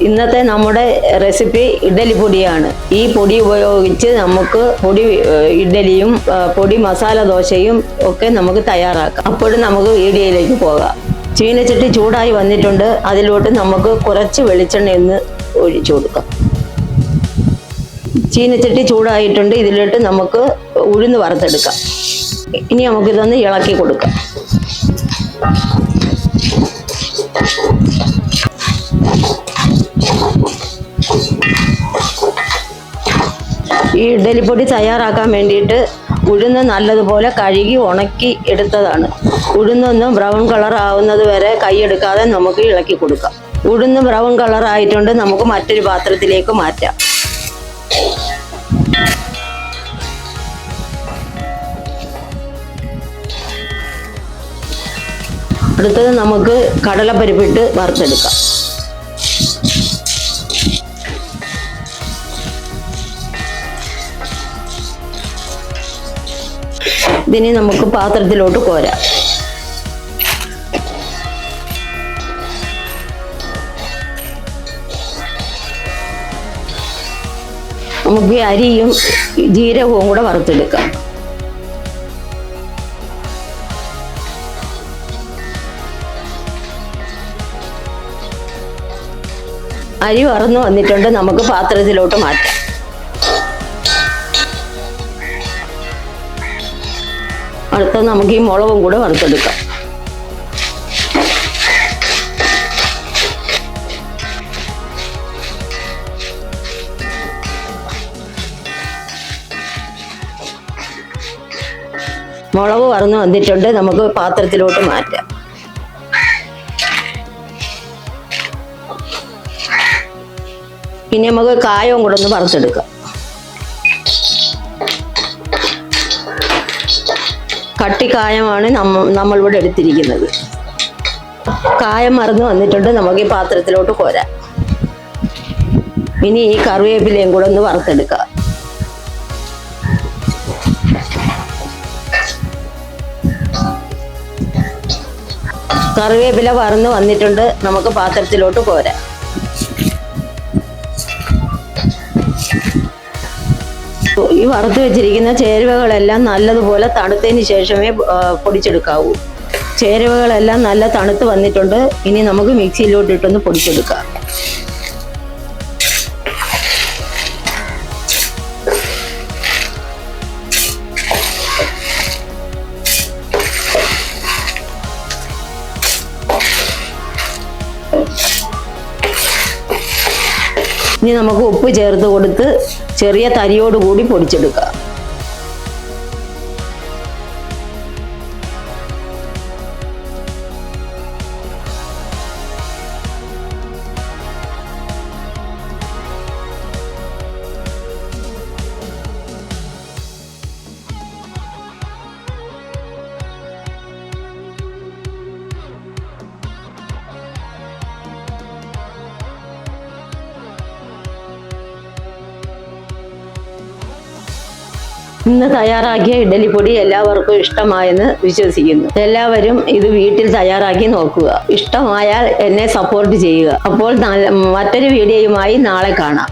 ഇന്നത്തെ നമ്മുടെ റെസിപ്പി ഇഡ്ഡലി പൊടിയാണ്. ഈ പൊടി ഉപയോഗിച്ച് നമുക്ക് ഇഡ്ഡലിയും പൊടി മസാല ദോശയും ഒക്കെ നമുക്ക് തയ്യാറാക്കാം. അപ്പോഴും നമുക്ക് വീഡിയോയിലേക്ക് പോകാം. ചീനച്ചട്ടി ചൂടായി വന്നിട്ടുണ്ട്. അതിലോട്ട് നമുക്ക് കുറച്ച് വെളിച്ചെണ്ണ ഒഴിച്ചു കൊടുക്കാം. ചീനച്ചട്ടി ചൂടായിട്ടുണ്ട്. ഇതിലോട്ട് നമുക്ക് ഉഴുന്ന് വറുത്തെടുക്കാം. ഇനി നമുക്കിതൊന്ന് ഇളക്കി കൊടുക്കാം. ഈ ഇഡ്ഡലിപ്പൊടി തയ്യാറാക്കാൻ വേണ്ടിയിട്ട് ഉഴുന്ന് നല്ലതുപോലെ കഴുകി ഉണക്കി എടുത്തതാണ്. ഉഴുന്നൊന്ന് ബ്രൗൺ കളർ ആവുന്നത് വരെ കൈയെടുക്കാതെ നമുക്ക് ഇളക്കി കൊടുക്കാം. ഉഴുന്ന് ബ്രൗൺ കളർ ആയിട്ടുണ്ട്. നമുക്ക് മറ്റൊരു പാത്രത്തിലേക്ക് മാറ്റാം. അടുത്തത് നമുക്ക് കടലപ്പരിപ്പിട്ട് വറുത്തെടുക്കാം. ഇതിനെ നമുക്ക് പാത്രത്തിലോട്ട് കോരാം. നമുക്ക് അരിയും ജീരകവും കൂടെ വറുത്തെടുക്കാം. അരി വറന്നു വന്നിട്ടുണ്ട്. നമുക്ക് പാത്രത്തിലോട്ട് മാറ്റാം. അടുത്ത നമുക്ക് ഈ മുളകും കൂടെ വറുത്തെടുക്കാം. മുളക് വറന്നു വന്നിട്ടുണ്ട്. നമുക്ക് പാത്രത്തിലോട്ട് മാറ്റാം. ഇനി നമുക്ക് കായവും കൂടെ ഒന്ന് വറുത്തെടുക്കാം. കട്ടിക്കായമാണ് നമ്മളിവിടെ എടുത്തിരിക്കുന്നത്. കായം മറന്ന് വന്നിട്ടുണ്ട്. നമുക്ക് ഈ പാത്രത്തിലോട്ട് കോരാം. ഇനി ഈ കറിവേപ്പിലയും കൂടെ ഒന്ന് വറുത്തെടുക്കാം. കറിവേപ്പില വറന്ന് വന്നിട്ടുണ്ട്. നമുക്ക് പാത്രത്തിലോട്ട് കോരാം. ഈ വറുത്ത് വെച്ചിരിക്കുന്ന ചേരുവകളെല്ലാം നല്ലതുപോലെ തണുത്തതിന് ശേഷമേ പൊടിച്ചെടുക്കാവൂ. ചേരുവകളെല്ലാം നല്ല തണുത്ത് വന്നിട്ടുണ്ട്. ഇനി നമുക്ക് മിക്സിയിലോട്ട് ഇട്ടൊന്ന് പൊടിച്ചെടുക്കാം. ഇനി നമുക്ക് ഉപ്പ് ചേർത്ത് കൊടുത്ത് ചെറിയ തരിയോടുകൂടി പൊടിച്ചെടുക്കാം. ഇന്ന് തയ്യാറാക്കിയ ഇഡ്ഡലിപ്പൊടി എല്ലാവർക്കും ഇഷ്ടമായെന്ന് വിശ്വസിക്കുന്നു. എല്ലാവരും ഇത് വീട്ടിൽ തയ്യാറാക്കി നോക്കുക. ഇഷ്ടമായാൽ എന്നെ സപ്പോർട്ട് ചെയ്യുക. അപ്പോൾ മറ്റൊരു വീഡിയോയുമായി നാളെ കാണാം.